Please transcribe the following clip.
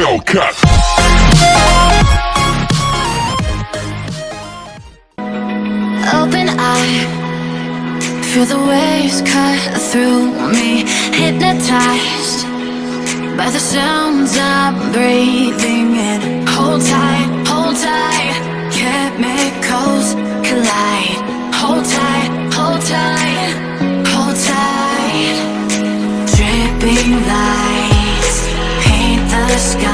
Hellcat. Open eye, feel the waves cut through me. Hypnotized by the sounds I'm breathing in. Hold tight, chemicals collide. Hold tight, hold tight, hold tight. Dripping lights paint the sky.